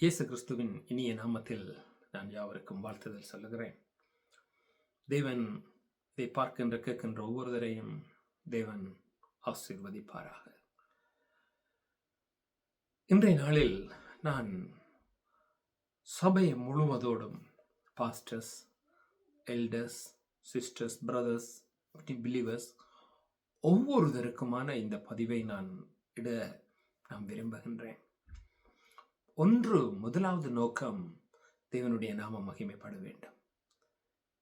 இயேசு கிறிஸ்துவின் இனிய நாமத்தில் நான் யாவருக்கும் வாழ்த்துதல் சொல்லுகிறேன். தேவன் இதை பார்க்கின்ற கேட்கின்ற ஒவ்வொருவரையும் தேவன் ஆசீர்வதிப்பாராக. இன்றைய நாளில் நான் சபை முழுவதோடும் pastors, elders, sisters, brothers, believers ஒவ்வொருவருக்குமான இந்த பதிவை நான் விரும்புகின்றேன். முதலாவது நோக்கம், தேவனுடைய நாமம் மகிமைப்பட வேண்டும்.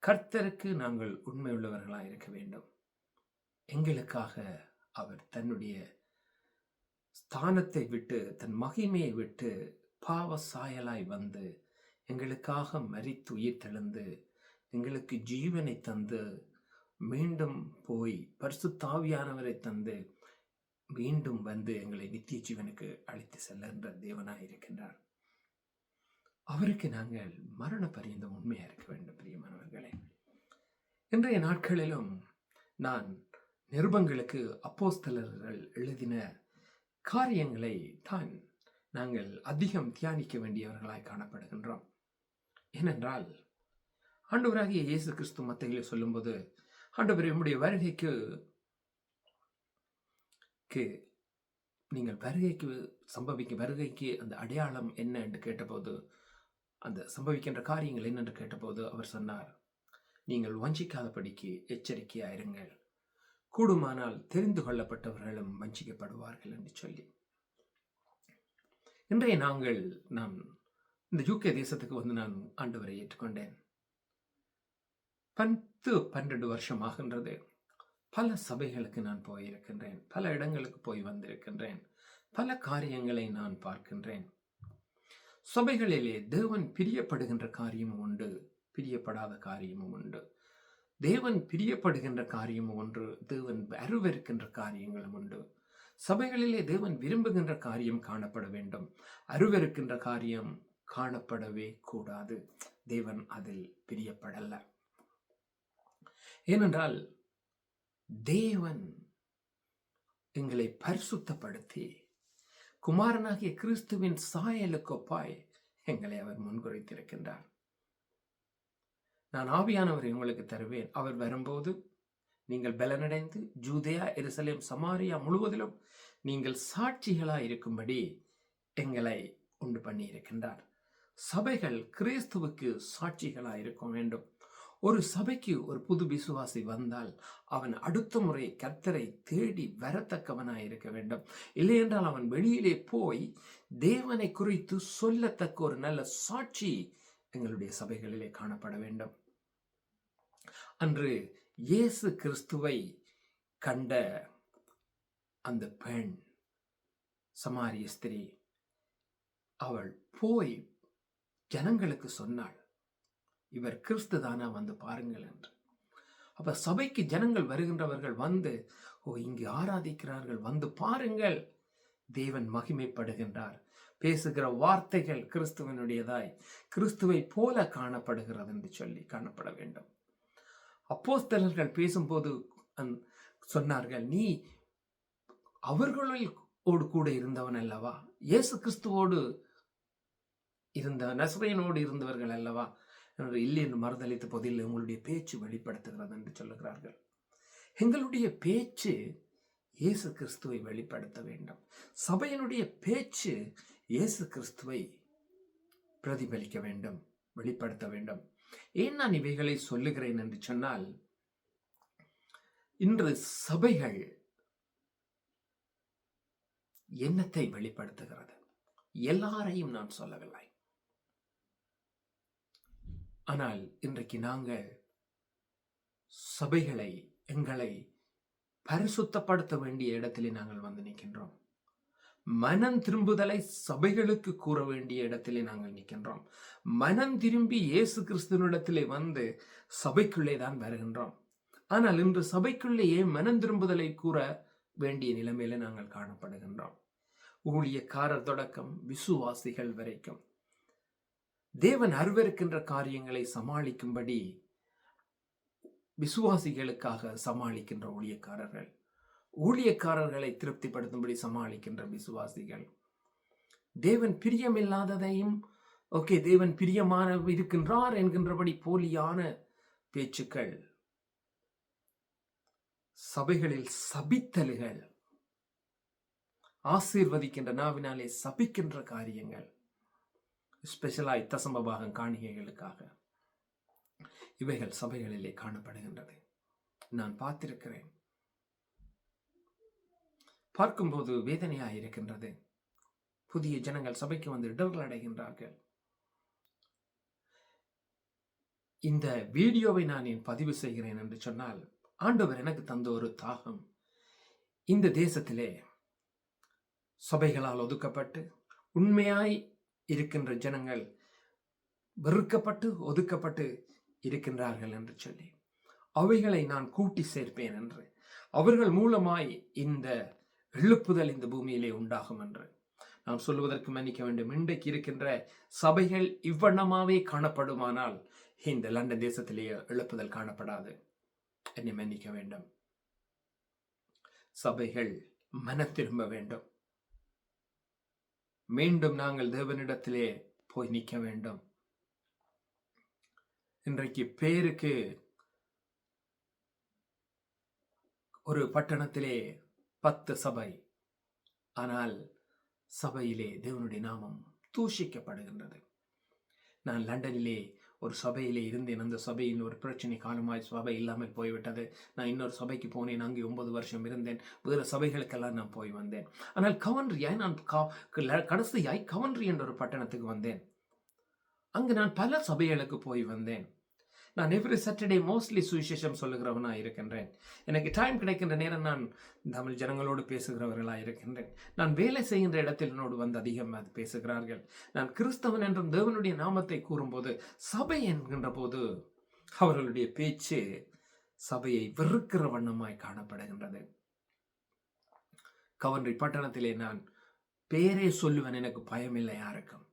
கர்த்தருக்கு நாங்கள் உண்மை உள்ளவர்களாக இருக்க வேண்டும். எங்களுக்காக அவர் தன்னுடைய ஸ்தானத்தை விட்டு, தன் மகிமையை விட்டு பாவ சாயலாய் வந்து எங்களுக்காக மரித்து உயிர் தெழுந்து எங்களுக்கு ஜீவனை தந்து மீண்டும் போய் பரிசுத்த ஆவியானவரை தந்து மீண்டும் வந்து எங்களை நித்திய ஜீவனுக்கு அழைத்து செல்லுகின்ற தேவனாய் இருக்கின்றார். அவருக்கு நாங்கள் மரண பரியந்தம் உண்மையா இருக்க வேண்டும். பிரியமானவர்களே, இன்றைய நாட்களிலும் நான் நிருபங்களுக்கு அப்போஸ்தலர்கள் எழுதின காரியங்களை தான் நாங்கள் அதிகம் தியானிக்க வேண்டியவர்களாய் காணப்படுகின்றோம். ஏனென்றால் ஆண்டவராகிய இயேசு கிறிஸ்து மத்தேயுவிலே சொல்லும்போது, ஆண்டவர் என்னுடைய வருகைக்கு நீங்கள் வருகைக்கு அந்த அடையாளம் என்ன என்று கேட்டபோது, அந்த சம்பவிக்கின்ற காரியங்கள் என்னென்று கேட்டபோது அவர் சொன்னார், நீங்கள் வஞ்சிக்காதபடிக்கு எச்சரிக்கையாயிருங்கள், கூடுமானால் தெரிந்து கொள்ளப்பட்டவர்களும் வஞ்சிக்கப்படுவார்கள் என்று சொல்லி. இன்றைய நான் இந்த யூகே தேசத்துக்கு வந்து நான் ஆண்டவரை ஏற்றுக்கொண்டேன். 10-12 வருஷம் ஆகின்றது. பல சபைகளுக்கு நான் போயிருக்கின்றேன், பல இடங்களுக்கு போய் வந்திருக்கின்றேன், பல காரியங்களை நான் பார்க்கின்றேன். சபைகளிலே தேவன் பிரியப்படுகின்ற காரியமும் உண்டு, பிரியப்படாத காரியமும் உண்டு. தேவன் பிரியப்படுகின்ற காரியமும் ஒன்று, தேவன் அருவருக்கின்ற காரியங்களும் உண்டு. சபைகளிலே தேவன் விரும்புகின்ற காரியம் காணப்பட வேண்டும், அருவருக்கின்ற காரியம் காணப்படவே கூடாது. தேவன் அதில் பிரியப்படல. ஏனென்றால் தேவன் எங்களை பரிசுத்தப்படுத்தி குமாரனாகிய கிறிஸ்துவின் சாயலுக்கொப்பாய் எங்களை அவர் முன்குறித்திருக்கின்றார். நான் ஆவியானவரை உங்களுக்கு தருவேன். அவர் வரும்போது நீங்கள் பலனடைந்து ஜூதேயா, எருசலேம், சமாரியா முழுவதிலும் நீங்கள் சாட்சிகளாய் இருக்கும்படி எங்களை உண்டு பண்ணி இருக்கின்றார். சபைகள் கிறிஸ்துவுக்கு சாட்சிகளாய் இருக்க வேண்டும். ஒரு சபைக்கு ஒரு புது விசுவாசி வந்தால் அவன் அடுத்த முறை கர்த்தரை தேடி வரத்தக்கவனாய் இருக்க வேண்டும். இல்லை என்றால் அவன் வெளியிலே போய் தேவனை குறித்து சொல்லத்தக்க ஒரு நல்ல சாட்சி எங்களுடைய சபைகளிலே காணப்பட வேண்டும். அன்று இயேசு கிறிஸ்துவை கண்ட அந்த பெண், சமாரிய ஸ்திரீ, அவள் போய் ஜனங்களுக்கு சொன்னாள், இவர் கிறிஸ்து தானா, வந்து பாருங்கள் என்று. அப்ப சபைக்கு ஜனங்கள் வருகின்றவர்கள் வந்து, இங்கு ஆராதிக்கிறார்கள், வந்து பாருங்கள், தேவன் மகிமைப்படுகின்றார், பேசுகிற வார்த்தைகள் கிறிஸ்துவனுடையதாய் கிறிஸ்துவை போல காணப்படுகிறது என்று சொல்லி காணப்பட வேண்டும். அப்போஸ்தலர்கள் பேசும்போது சொன்னார்கள், நீ அவர்களோடு கூட இருந்தவன் அல்லவா, இயேசு கிறிஸ்துவோடு இருந்த நசரேயனோடு இருந்தவர்கள் அல்லவா என்று. இல்லை என்று மறுதளித்த போதில் உங்களுடைய பேச்சு வெளிப்படுத்துகிறது என்று சொல்லுகிறார்கள். எங்களுடைய பேச்சு இயேசு கிறிஸ்துவை வெளிப்படுத்த வேண்டும். சபையினுடைய பேச்சு இயேசு கிறிஸ்துவை பிரதிபலிக்க வேண்டும், வெளிப்படுத்த வேண்டும். ஏன் நான் இவைகளை சொல்லுகிறேன் என்று சொன்னால், இன்று சபைகள் என்னத்தை வெளிப்படுத்துகிறது? எல்லாரையும் நான் சொல்லவில்லை. ஆனால் இன்றைக்கு நாங்கள் சபைகளை, எங்களை பரிசுத்தப்படுத்த வேண்டிய இடத்திலே நாங்கள் வந்து நிற்கின்றோம். மனம் திரும்புதலை சபைகளுக்கு கூற வேண்டிய இடத்திலே நாங்கள் நிற்கின்றோம். மனம் திரும்பி இயேசு கிறிஸ்துவினிடத்திலே வந்து சபைக்குள்ளே தான் வருகின்றோம். ஆனால் இன்று சபைக்குள்ளேயே மனம் திரும்புதலை கூற வேண்டிய நிலைமையில நாங்கள் காணப்படுகின்றோம். ஊழியக்காரர் தொடக்கம் விசுவாசிகள் வரைக்கும் தேவன் அருவருக்கின்ற காரியங்களை சமாளிக்கும்படி விசுவாசிகளுக்காக சமாளிக்கின்ற ஊழியக்காரர்களை திருப்திப்படுத்தும்படி சமாளிக்கின்ற விசுவாசிகள், தேவன் பிரியமில்லாததையும் ஓகே தேவன் பிரியமான இருக்கின்றார் என்கின்றபடி போலியான பேச்சுக்கள், சபைகளில் சபித்தல்கள், ஆசீர்வதிக்கின்ற நாவினாலே சபிக்கின்ற காரியங்கள், ஸ்பெஷலாய் தசம பாகம் காணிகைகளுக்காக இவைகள் சபைகளிலே காணப்படுகின்றது. நான் பார்த்திருக்கிறேன். பார்க்கும்போது வேதனையாய் இருக்கின்றது. புதிய ஜனங்கள் சபைக்கு வந்து இடர்கள் அடைகின்றார்கள். இந்த வீடியோவை நான் ஏன் பதிவு செய்கிறேன் என்று சொன்னால், ஆண்டவர் எனக்கு தந்த ஒரு தாகம். இந்த தேசத்திலே சபைகளால் ஒதுக்கப்பட்டு உண்மையாய் இருக்கின்ற ஜனங்கள் வெறுக்கப்பட்டு ஒதுக்கப்பட்டு இருக்கின்றார்கள் என்று சொல்லி அவைகளை நான் கூட்டி சேர்ப்பேன் என்று, அவர்கள் மூலமாய் இந்த எழுப்புதல் இந்த பூமியிலே உண்டாகும் என்று நாம் சொல்லுவதற்கு மன்னிக்க வேண்டும். இன்றைக்கு இருக்கின்ற சபைகள் இவ்வண்ணமாவே காணப்படுமானால் இந்த லண்டன் தேசத்திலேயே எழுப்புதல் காணப்படாது. என்னை மன்னிக்க வேண்டும். சபைகள் மன திரும்ப வேண்டும். மீண்டும் நாங்கள் தேவனிடத்திலே போய் நிற்க வேண்டும். இன்றைக்கு பேருக்கு ஒரு பட்டணத்திலே 10 சபை, ஆனால் சபையிலே தேவனுடைய நாமம் தூஷிக்கப்படுகின்றது. நான் லண்டனிலே ஒரு சபையிலே இருந்தேன். அந்த சபையில் ஒரு பிரச்சனை காலமாய் சபை இல்லாமல் போய்விட்டது. நான் இன்னொரு சபைக்கு போனேன். அங்கே 9 வருஷம் இருந்தேன். வேறு சபைகளுக்கெல்லாம் நான் போய் வந்தேன். ஆனால் கவன்ட்ரியாய் நான் கடைசியாய் கவன்ட்ரி என்ற ஒரு பட்டணத்துக்கு வந்தேன். அங்கு நான் பல சபைகளுக்கு போய் வந்தேன். நான் எவ்ரி சாட்டர்டே மோஸ்ட்லி சுவிசேஷம் சொல்லுகிறவனாக இருக்கின்றேன். எனக்கு டைம் கிடைக்கின்ற நேரம் நான் தமிழ் ஜனங்களோடு பேசுகிறவர்களாக இருக்கின்றேன். நான் வேலை செய்கின்ற இடத்தில் என்னோடு வந்து அதிகம் அது பேசுகிறார்கள். நான் கிறிஸ்தவன் என்றும் தேவனுடைய நாமத்தை கூறும்போது, சபை என்கின்ற போது அவர்களுடைய பேச்சு சபையை வெறுக்கிற வண்ணமாய் காணப்படுகின்றது. கவன்ட்ரி பட்டணத்திலே நான் பேரே சொல்லுவேன், எனக்கு பயமில்லை யாருக்கும்.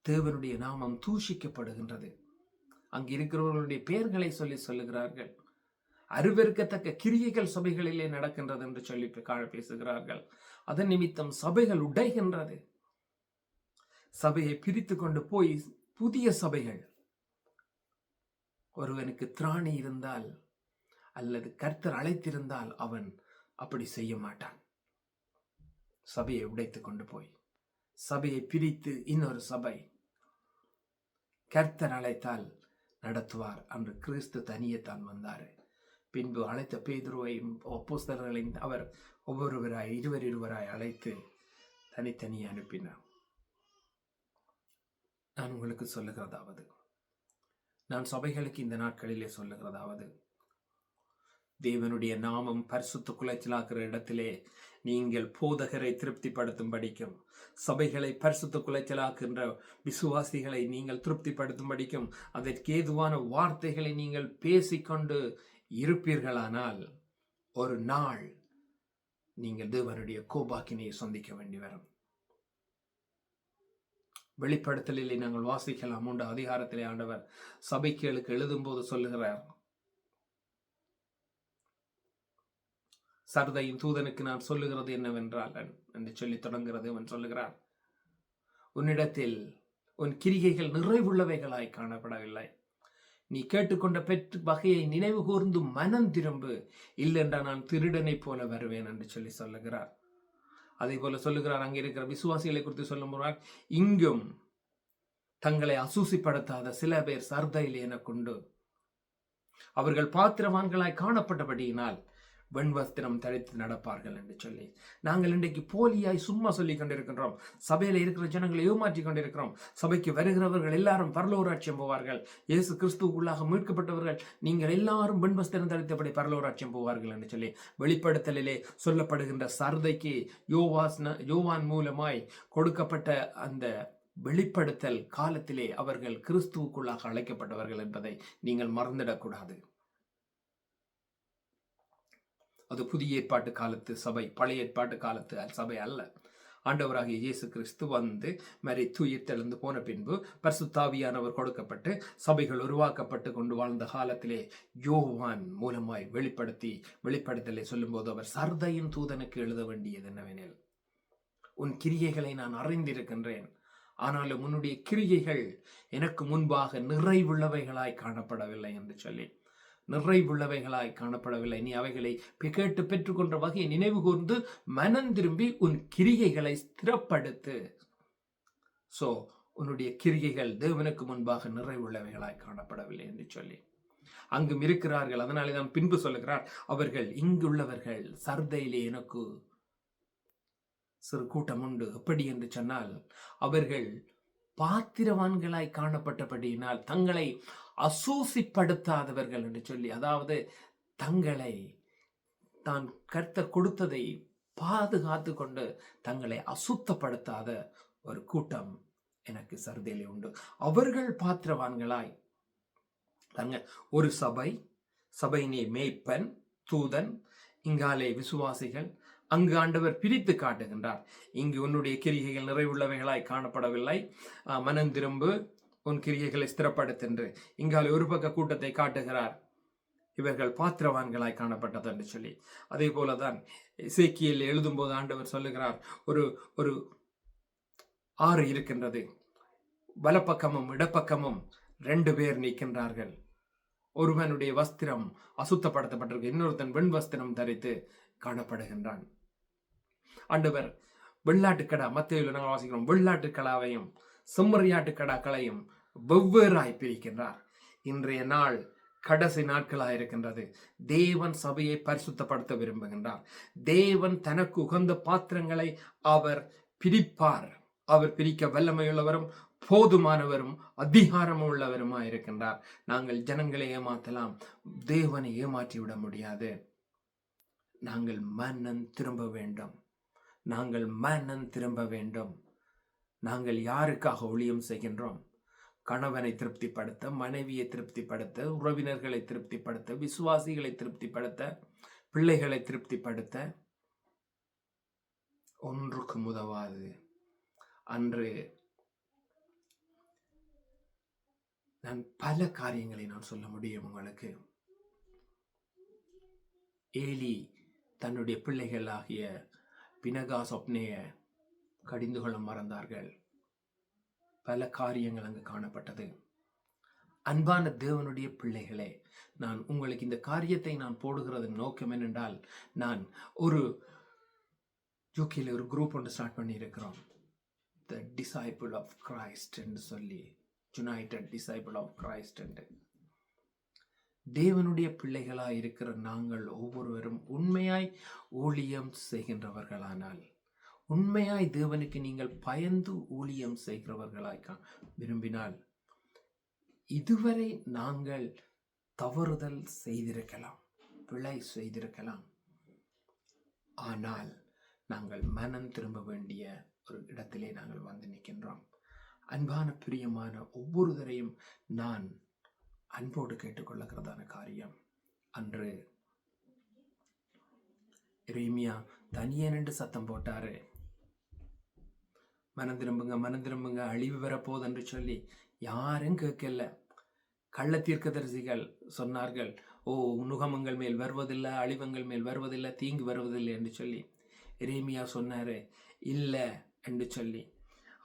தேவனுடைய நாமம் தூஷிக்கப்படுகின்றது. அங்கு இருக்கிறவர்களுடைய பெயர்களை சொல்லுகிறார்கள். அருவருக்கத்தக்க கிரியைகள் சபைகளிலே நடக்கின்றது என்று சொல்லி பேசுகிறார்கள். அதன் நிமித்தம் சபைகள் உடைகின்றது. சபையை பிரித்து கொண்டு போய் புதிய சபைகள், ஒருவனுக்கு திராணி இருந்தால் அல்லது கர்த்தர் அழைத்திருந்தால் அவன் அப்படி செய்ய மாட்டான். சபையை உடைத்து கொண்டு போய் சபையை பிரித்து இன்னொரு சபை கர்த்தர் அழைத்தால் நடத்துவார். அன்று கிறிஸ்து தனியத்தான் வந்தார். பின்பு அழைத்த பேதுருவையும் அப்போஸ்தலர்களையும் அவர் ஒவ்வொருவராய் இருவராய் அழைத்து தனித்தனியே அனுப்பினார். நான் உங்களுக்கு சொல்லுகிறதாவது, நான் சபைகளுக்கு இந்த நாட்களிலே சொல்லுகிறதாவது, தேவனுடைய நாமம் பரிசுத்த குலைச்சலாக்குற இடத்திலே நீங்கள் போதகரை திருப்திப்படுத்தும் படிக்கும், சபைகளை பரிசுத்த குலைச்சலாக்குகின்ற விசுவாசிகளை நீங்கள் திருப்திப்படுத்தும் படிக்கும் அதற்கேதுவான வார்த்தைகளை நீங்கள் பேசிக்கொண்டு இருப்பீர்களானால் ஒரு நாள் நீங்கள் தேவனுடைய கோபாக்கினையை சந்திக்க வேண்டி வரும். வெளிப்படுத்தலிலே நாங்கள் வாசிக்கலாம். 3 அதிகாரத்திலே ஆண்டவர் சபைகளுக்கு எழுதும் போது சொல்லுகிறார், சர்தையின் தூதனுக்கு நான் சொல்லுகிறது என்னவென்றால் என்று சொல்லி தொடங்குகிறது. அவன் சொல்லுகிறார், உன்னிடத்தில் உன் கிரிகைகள் நிறைவுள்ளவைகளாய் காணப்படவில்லை. நீ கேட்டுக்கொண்ட பெற்று வகையை நினைவு கூர்ந்து மனம் திரும்பு, இல்லென்றா நான் திருடனை போல வருவேன் என்று சொல்லி சொல்லுகிறார். அதே போல சொல்லுகிறார், அங்கே இருக்கிற விசுவாசிகளை குறித்து சொல்லும் போது, இங்கும் தங்களை அசூசிப்படுத்தாத சில பேர் சர்தையில் எனக்குண்டு. அவர்கள் பாத்திரவான்களாய் காணப்பட்டபடியினால் வெண்வஸ்திரம் தரித்து நடப்பார்கள் என்று சொல்லி நாங்கள் இன்றைக்கு போலியாய் சும்மா சொல்லி கொண்டிருக்கின்றோம். சபையில இருக்கிற ஜனங்களை ஏமாற்றி கொண்டிருக்கிறோம். சபைக்கு வருகிறவர்கள் எல்லாரும் பரலோராட்சியம் போவார்கள். இயேசு கிறிஸ்துவுக்குள்ளாக மீட்கப்பட்டவர்கள் நீங்கள் எல்லாரும் வெண்வஸ்திரம் தரித்தபடி பரலோராட்சியம் போவார்கள் என்று சொல்லி வெளிப்படுத்தலிலே சொல்லப்படுகின்ற சர்தைக்கு யோவான் மூலமாய் கொடுக்கப்பட்ட அந்த வெளிப்படுத்தல் காலத்திலே அவர்கள் கிறிஸ்துவுக்குள்ளாக அழைக்கப்பட்டவர்கள் என்பதை நீங்கள் மறந்துடக்கூடாது. அது புதிய ஏற்பாட்டு காலத்து சபை, பழைய ஏற்பாட்டு காலத்து சபை அல்ல. ஆண்டவராகிய இயேசு கிறிஸ்து வந்து மரித்து உயிர்த்தெழுந்து போன பின்பு பரிசுத்தாவியானவர் கொடுக்கப்பட்டு சபைகள் உருவாக்கப்பட்டு கொண்டு வாழ்ந்த காலத்திலே யோவான் மூலமாய் வெளிப்படுத்தலை சொல்லும் போது அவர் சர்தையின் தூதனுக்கு எழுத வேண்டியது என்னவெனில், உன் கிரியைகளை நான் அறிந்திருக்கின்றேன். ஆனாலும் உன்னுடைய கிரியைகள் எனக்கு முன்பாக நிறைவுள்ளவைகளாய் காணப்படவில்லை என்று சொல்லி, நிறைவுள்ளவைகளாய் காணப்படவில்லை. நீ அவைகளை கேட்டு பெற்றுக்கொண்ட வகையை நினைவு கூர்ந்து மனம் திரும்பி உன் கிரியைகளை ஸ்திரப்படுத்து. சோ உன்னுடைய கிரியைகள் தேவனுக்கு முன்பாக நிறைவுள்ளவைகளாய் காணப்படவில்லை என்று சொல்லி அங்கும் இருக்கிறார்கள். அதனாலே தான் பின்பு சொல்லுகிறார், அவர்கள் இங்குள்ளவர்கள் சர்தையிலே எனக்கு சிறு கூட்டம் உண்டு. எப்படி என்று சொன்னால், அவர்கள் பாத்திரவான்களாய் காணப்பட்டபடியினால் தங்களை அசூசிப்படுத்தாதவர்கள் என்று சொல்லி, அதாவது தங்களை தான் கர்த்தர் கொடுத்ததை பாதுகாத்து கொண்டு தங்களை அசுத்தப்படுத்தாத ஒரு கூட்டம் எனக்கு சர்தையிலே உண்டு. அவர்கள் பாத்திரவான்களாய் தங்க ஒரு சபையினே மேய்ப்பன், தூதன், இங்காலே விசுவாசிகள், அங்கு ஆண்டவர் பிரித்து காட்டுகின்றார். இங்கு உன்னுடைய கிரியைகள் நிறைவுள்ளவைகளாய் காணப்படவில்லை, மனம் திரும்பு, உன் கிரியைகளை ஸ்திரப்படுத்தென்று இங்காலே ஒரு பக்க கூட்டத்தை காட்டுகிறார், இவர்கள் பாத்திரவான்களாய் காணப்பட்டது என்று சொல்லி. அதே போலதான் எசேக்கியேல் எழுதும் போது ஆண்டவர் சொல்லுகிறார், ஒரு ஆறு இருக்கின்றது, வலப்பக்கமும் இடப்பக்கமும் 2 பேர் நிற்கின்றார்கள். ஒருவனுடைய வஸ்திரம் அசுத்தப்படுத்தப்பட்டிருக்கு, இன்னொருத்தன் வெண் வஸ்திரம் தரித்து காணப்படுகின்றான். ஆண்டவர் வெள்ளாட்டுக்கடா, மத்தேயுவில் நாங்கள் வாசிக்கிறோம், வெள்ளாட்டுக்கடாவையும் செம்மறியாட்டுக்கடாக்களையும் வெவ்வேறாய் பிரிக்கின்றார். இன்றைய நாள் கடைசி நாட்களாக இருக்கின்றது. தேவன் சபையை பரிசுத்தப்படுத்த விரும்புகின்றார். தேவன் தனக்கு உகந்த பாத்திரங்களை அவர் பிரிப்பார். அவர் பிரிக்க வல்லமையுள்ளவரும் போதுமானவரும் அதிகாரம் உள்ளவருமாய் இருக்கின்றார். நாங்கள் ஜனங்களை ஏமாற்றலாம், தேவனை ஏமாற்றிவிட முடியாது. நாங்கள் மனம் திரும்ப வேண்டும். நாங்கள் மனம் திரும்ப வேண்டும். நாங்கள் யாருக்காக ஊழியம் செய்கின்றோம்? கணவனை திருப்திப்படுத்த, மனைவியை திருப்திப்படுத்த, உறவினர்களை திருப்திப்படுத்த, விசுவாசிகளை திருப்திப்படுத்த, பிள்ளைகளை திருப்திப்படுத்த. ஒன்றுக்கும் உதவாது. அன்று நான் பல காரியங்களை நான் சொல்ல முடியும் உங்களுக்கு. ஏலி தன்னுடைய பிள்ளைகள் ஆகிய பினகா, சொப்னேய கடிந்து கொள்ள மறந்தார்கள். பல காரியங்கள் அங்கு காணப்பட்டது. அன்பான தேவனுடைய பிள்ளைகளே, நான் உங்களுக்கு இந்த காரியத்தை நான் போடுகிறது நோக்கம் என்னென்றால், நான் ஒரு யூகேல ஒரு குரூப் ஒன்று ஸ்டார்ட் பண்ணி இருக்கிறோம், த டிசைபிள் ஆஃப் கிரைஸ்ட் என்று சொல்லி, யுனைடெட் டிசைபிள் ஆஃப் கிரைஸ்ட் என்று. தேவனுடைய பிள்ளைகளாய் இருக்கிற நாங்கள் ஒவ்வொருவரும் உண்மையாய் ஊழியம் செய்கின்றவர்களானால், உண்மையாய் தேவனுக்கு நீங்கள் பயந்து ஊழியம் செய்கிறவர்களாய் விரும்பினால், இதுவரை நாங்கள் தவறுதல் செய்திருக்கலாம், பிழை செய்திருக்கலாம், ஆனால் நாங்கள் மனம் திரும்ப வேண்டிய ஒரு இடத்திலே நாங்கள் வந்து நிற்கின்றோம். அன்பான பிரியமான ஒவ்வொருவரையும் நான் அன்போடு கேட்டுக்கொள்ளுகிறதான காரியம், அன்று எரேமியா தனியே நின்று சத்தம் போட்டாரு, மனம் திரும்புங்க, அழிவு வரப்போது என்று சொல்லி. யாரும் கேட்கல. கள்ள தீர்க்கதரிசிகள் சொன்னார்கள், ஓ நுகமங்கள் மேல் வருவதில்லை, அழிவங்கள் மேல் வருவதில்லை, தீங்கு வருவதில்லை என்று சொல்லி. எரேமியா சொன்னாரு இல்லை என்று சொல்லி.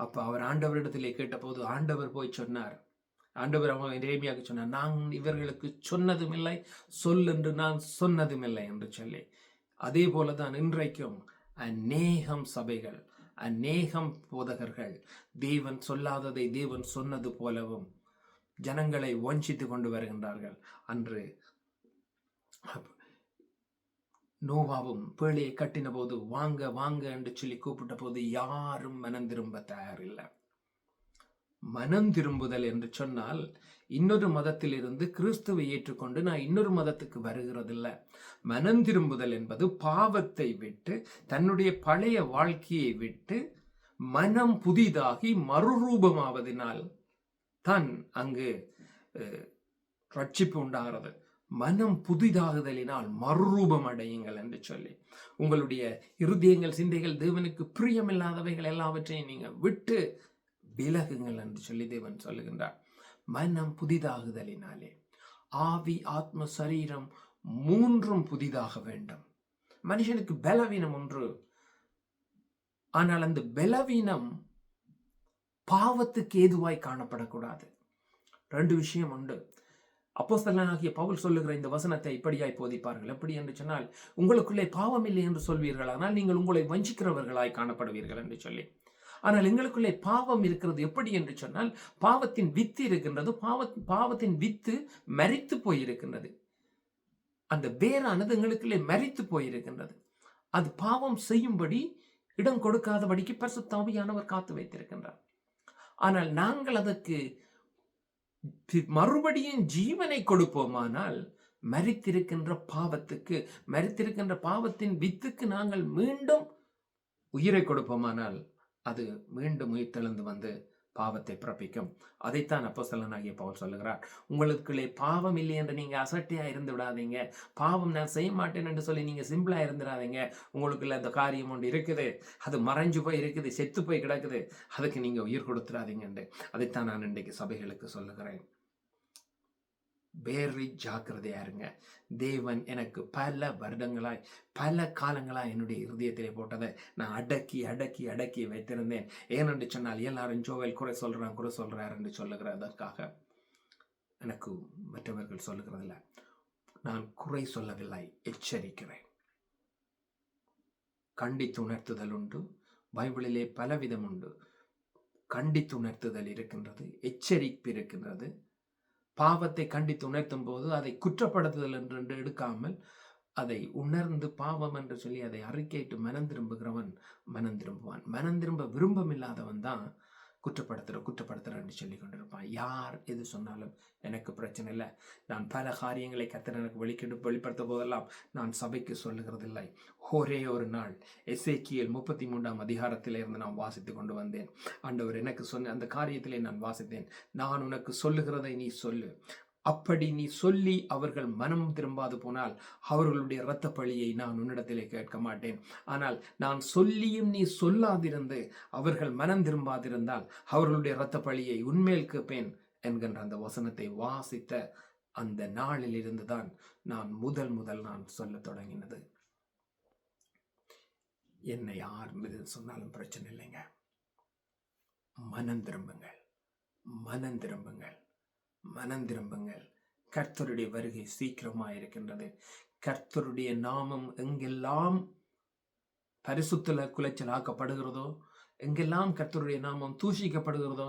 அப்ப அவர் ஆண்டவரிடத்திலே கேட்டபோது ஆண்டவர் போய் சொன்னார், ஆண்டவர் அவன் எரேமியாவுக்கு சொன்னார், நான் இவர்களுக்கு சொன்னதும் இல்லை, சொல் என்று நான் சொன்னதும் இல்லை என்று சொல்லி. அதே போலதான் இன்றைக்கும் அநேகம் சபைகள், அநேகம் போதகர்கள் தேவன் சொல்லாததை தேவன் சொன்னது போலவும் ஜனங்களை வஞ்சித்து கொண்டு வருகின்றார்கள். அன்று நோவாவும் பேழையை கட்டின போது வாங்க வாங்க என்று சொல்லி கூப்பிட்ட போது யாரும் மனம் திரும்ப தயாரில்லை. மனம் திரும்புதல் என்று சொன்னால், இன்னொரு மதத்தில் இருந்து கிறிஸ்துவை ஏற்றுக்கொண்டு நான் இன்னொரு மதத்துக்கு வருகிறதில்லை. மனம் திரும்புதல் என்பது பாவத்தை விட்டு, தன்னுடைய பழைய வாழ்க்கையை விட்டு மனம் புதிதாகி மறுரூபமாவதினால் தான் அங்கு ரட்சிப்பு உண்டாகிறது. மனம் புதிதாகுதலினால் மறுரூபம் அடையுங்கள் என்று சொல்லி, உங்களுடைய இருதயங்கள், சிந்தைகள் தேவனுக்கு பிரியமில்லாதவைகள் எல்லாவற்றையும் நீங்க விட்டு விலகுங்கள் என்று சொல்லி தேவன் சொல்லுகின்றார். மனம் புதிதாகுதலினாலே ஆவி, ஆத்ம, சரீரம் மூன்றும் புதிதாக வேண்டும். மனுஷனுக்கு பலவீனம் ஒன்று, ஆனால் அந்த பலவீனம் பாவத்துக்கு ஏதுவாய் காணப்படக்கூடாது. 2 விஷயம் உண்டு. அப்போஸ்தலனாகிய பவுல் சொல்லுகிற இந்த வசனத்தை இப்படியாய் போதிப்பார்கள். எப்படி என்று சொன்னால், உங்களுக்குள்ளே பாவம் இல்லை என்று சொல்வீர்கள், ஆனால் நீங்கள் உங்களை வஞ்சிக்கிறவர்களாய் காணப்படுவீர்கள் என்று சொல்லி. ஆனால் எங்களுக்குள்ளே பாவம் இருக்கிறது எப்படி என்று சொன்னால், பாவத்தின் வித்து இருக்கின்றது. பாவத்தின் வித்து மரித்து போயிருக்கின்றது. அந்த வேரானது எங்களுக்குள்ளே மரித்து போயிருக்கின்றது. அது பாவம் செய்யும்படி இடம் கொடுக்காதபடிக்கு பரிசுத்த ஆவியானவர் காத்து வைத்திருக்கின்றார். ஆனால் நாங்கள் அதற்கு மறுபடியும் ஜீவனை கொடுப்போமானால், மரித்திருக்கின்ற பாவத்தின் வித்துக்கு நாங்கள் மீண்டும் உயிரை கொடுப்போமானால், அது மீண்டும் உயிர்த்தெழுந்து வந்து பாவத்தை பிறப்பிக்கும். அதைத்தான் அப்போஸ்தலனாகிய பவுல் சொல்லுகிறார். உங்களுக்குள்ளே பாவம் இல்லை என்று நீங்க அசட்டையா இருந்து விடாதீங்க. பாவம் நான் செய்ய மாட்டேன் என்று சொல்லி நீங்க சிம்பிளா இருந்துடாதீங்க. உங்களுக்குள்ள அந்த காரியம் ஒன்று இருக்குது, அது மறைஞ்சு போய் இருக்குது, செத்து போய் கிடக்குது, அதுக்கு நீங்க உயிர் கொடுத்துடாதீங்க என்று. அதைத்தான் நான் இன்றைக்கு சபைகளுக்கு சொல்லுகிறேன். வேறு ஜாக்கிரதையா இருங்க. தேவன் எனக்கு பல வருடங்களாய், பல காலங்களாய் என்னுடைய இருதயத்திலே போட்டதை நான் அடக்கி அடக்கி அடக்கி வைத்திருந்தேன். ஏனென்று சொன்னால், எல்லாரும் ஜோவேல் குறை சொல்றார் என்று சொல்லுகிறதற்காக எனக்கு மற்றவர்கள் சொல்லுகிறதில்ல. நான் குறை சொல்லவில்லை, எச்சரிக்கிறேன். கண்டித்து உணர்த்துதல் உண்டு. பைபிளிலே பலவிதம் உண்டு. கண்டித்து உணர்த்துதல் இருக்கின்றது, எச்சரிப்பு இருக்கின்றது. பாவத்தை கண்டித்து உணர்த்தும் போது அதை குற்றப்படுத்துதல் என்று எடுக்காமல், அதை உணர்ந்து பாவம் என்று சொல்லி அதை அறிக்கையிட்டு மனம் திரும்புகிறவன் மனம் திரும்புவான். மனம் திரும்ப விரும்பமில்லாதவன் தான் குற்றப்படுத்துறன்னு சொல்லி கொண்டிருப்பான். யார் எது சொன்னாலும் எனக்கு பிரச்சனை இல்லை. நான் பல காரியங்களை கர்த்தர் எனக்கு வெளிப்படுத்த போதெல்லாம் நான் சபைக்கு சொல்லுகிறதில்லை. ஒரே ஒரு நாள் எசேக்கியேல் 33ஆம் அதிகாரத்திலிருந்து நான் வாசித்து கொண்டு வந்தேன். ஆண்டவர் எனக்கு சொன்ன அந்த காரியத்திலே நான் வாசித்தேன். நான் உனக்கு சொல்லுகிறதை நீ சொல்லு. அப்படி நீ சொல்லி அவர்கள் மனம் திரும்பாது போனால் அவர்களுடைய இரத்த பழியை நான் உன்னிடத்திலே கேட்க மாட்டேன். ஆனால் நான் சொல்லியும் நீ சொல்லாதிருந்து அவர்கள் மனம் திரும்பாதிருந்தால் அவர்களுடைய இரத்த பழியை உன்மேல் கேட்பேன் என்கின்ற அந்த வசனத்தை வாசித்த அந்த நாளில் இருந்துதான் நான் முதல் நான் சொல்ல தொடங்கினது. என்னை யார் மீது சொன்னாலும் பிரச்சனை இல்லைங்க. மனம் திரும்புங்கள், மனம் திரும்புங்கள், மனம் திரும்புங்கள். கர்த்தருடைய வருகை சீக்கிரமாக இருக்கின்றது. கர்த்தருடைய நாமம் எங்கெல்லாம் பரிசுத்தல குலைச்சலாக்கப்படுகிறதோ, எங்கெல்லாம் கர்த்தருடைய நாமம் தூஷிக்கப்படுகிறதோ,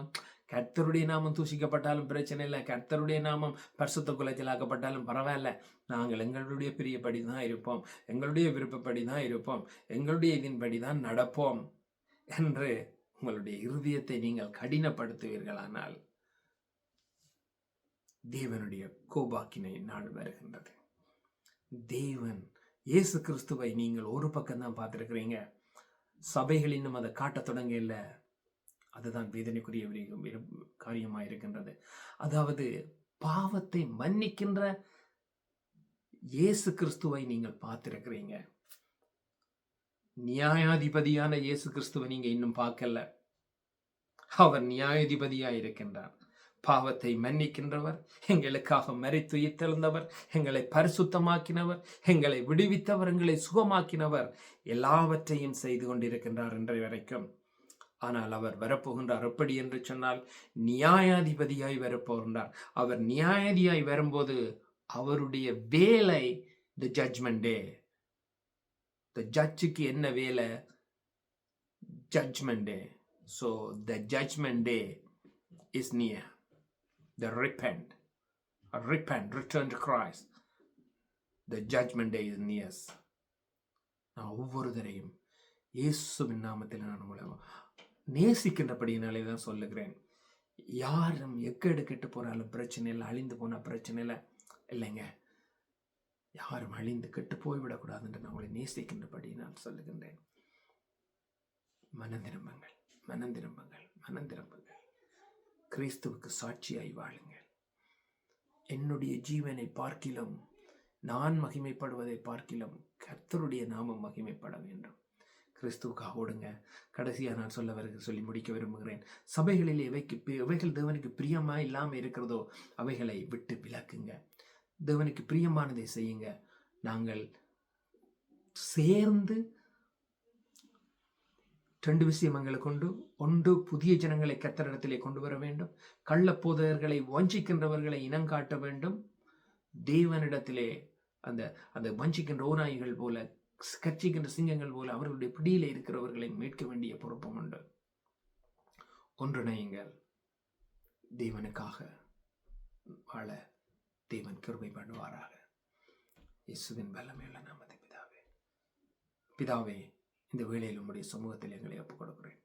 கர்த்தருடைய நாமம் தூஷிக்கப்பட்டாலும் பிரச்சனை இல்லை, கர்த்தருடைய நாமம் பரிசுத்த குலைச்சலாக்கப்பட்டாலும் பரவாயில்ல, நாங்கள் எங்களுடைய பிரியப்படி தான் இருப்போம், எங்களுடைய விருப்பப்படி தான் இருப்போம், எங்களுடைய இதன்படி தான் நடப்போம் என்று உங்களுடைய இருதயத்தை நீங்கள் கடினப்படுத்துவீர்களானால் தேவனுடைய கோபாக்கினை நாள் வருகின்றது. தேவன் இயேசு கிறிஸ்துவை நீங்கள் ஒரு பக்கம் தான் பார்த்திருக்கிறீங்க. சபைகள் இன்னும் அதை காட்ட தொடங்க இல்லை. அதுதான் வேதனைக்குரிய காரியமாக இருக்கின்றது. அதாவது பாவத்தை மன்னிக்கின்ற இயேசு கிறிஸ்துவை நீங்கள் பார்த்திருக்கிறீங்க. நியாயாதிபதியான இயேசு கிறிஸ்துவை நீங்க இன்னும் பார்க்கல. அவர் நியாயாதிபதியா இருக்கின்றார். பாவத்தை மன்னிக்கின்றவர், எங்களுக்காக மரித்து உயிர்த்தெழுந்தவர், எங்களை பரிசுத்தமாக்கினவர், எங்களை விடுவித்தவர், எங்களை சுகமாக்கினவர், எல்லாவற்றையும் செய்து கொண்டிருக்கின்றார் இன்றைய வரைக்கும். ஆனால் அவர் வரப்போகின்றார். எப்படி என்று சொன்னால், நியாயாதிபதியாய் வரப்போகின்றார். அவர் நியாயாதியாய் வரும்போது அவருடைய வேலை தி ஜட்ஜ்மெண்ட் டே. தி ஜட்ஜுக்கு என்ன வேலை? Judgment day. So the judgment day is near. The repent, return to Christ. The judgment day is near. நான் ஒவ்வொருத்தரையும் இயேசுவின் நாமத்தில் நான் உங்களை நேசிக்கின்றபடியினாலே தான் சொல்லுகிறேன். யாரும் எக்கேடு கெட்டு போனாலும் பிரச்சனை இல்லை, அழிந்து போனால் பிரச்சனை இல்லை. இல்லைங்க, யாரும் அழிந்து கெட்டு போய்விடக்கூடாது என்று நான் உங்களை நேசிக்கின்றபடி நான் சொல்லுகின்றேன். மனம் திரும்புங்கள், மனம் திரும்புங்கள், மனம் திரும்புங்கள். கிறிஸ்துவுக்கு சாட்சியாய் வாழுங்கள். என்னுடைய ஜீவனை பார்க்கிலும், நான் மகிமைப்படுவதை பார்க்கிலும் கர்த்தருடைய நாமம் மகிமைப்பட வேண்டும். கிறிஸ்துவுக்காக ஓடுங்க. கடைசியாக நான் சொல்லி முடிக்க விரும்புகிறேன். சபைகளில் எவைகள் தேவனுக்கு பிரியமா இல்லாமல் இருக்கிறதோ அவைகளை விட்டு விலக்குங்க. தேவனுக்கு பிரியமானதை செய்யுங்க. நாங்கள் சேர்ந்து 2 விஷயம் எங்களுக்கு உண்டு. ஒன்று, புதிய ஜனங்களை கர்த்தரிடத்திலே கொண்டு வர வேண்டும். கள்ளப்போதகர்களை வஞ்சிக்கின்றவர்களை இனங்காட்ட வேண்டும். தேவனிடத்திலே அந்த அந்த வஞ்சிக்கின்ற ஓநாய்கள் போல, கர்ச்சிக்கின்ற சிங்கங்கள் போல அவர்களுடைய பிடியிலே இருக்கிறவர்களை மீட்க வேண்டிய பொறுப்பும் உண்டு. ஒன்றிணையுங்கள். தேவனுக்காக வாழ தேவன் கிருபை பண்ணுவாராக. இயேசுவின் வல்லமையுள்ள நாமத்தில் பிதாவே, இந்த வேளையில் உம்முடைய சமூகத்தில் எங்களை ஒப்புக் கொடுக்கிறேன்.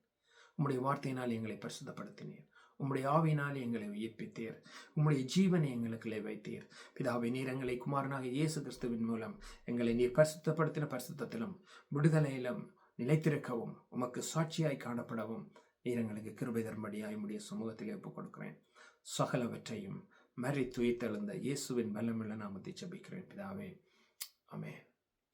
உம்முடைய வார்த்தையினால் எங்களை பரிசுத்தப்படுத்தினீர். உம்முடைய ஆவியினால் எங்களை உயிர்ப்பித்தீர். உம்முடைய ஜீவனை எங்களுக்குள்ளே வைத்தீர். பிதாவே, நீர் எங்களை குமாரனாக இயேசு கிறிஸ்துவின் மூலம் எங்களை நீர் பரிசுத்தப்படுத்தின பரிசுத்தத்திலும் விடுதலையிலும் நிலைத்திருக்கவும் உமக்கு சாட்சியாய் காணப்படவும் நீர் எங்களுக்கு கிருபை தரும்படியாய் உம்முடைய சமூகத்திலே ஒப்புக் கொடுக்கிறேன். சகலவற்றையும் மரித்துயிர்த்தெழுந்த இயேசுவின் வல்லமையுள்ள நாமத்தை ஜெபிக்கிறேன் பிதாவே. ஆமென்.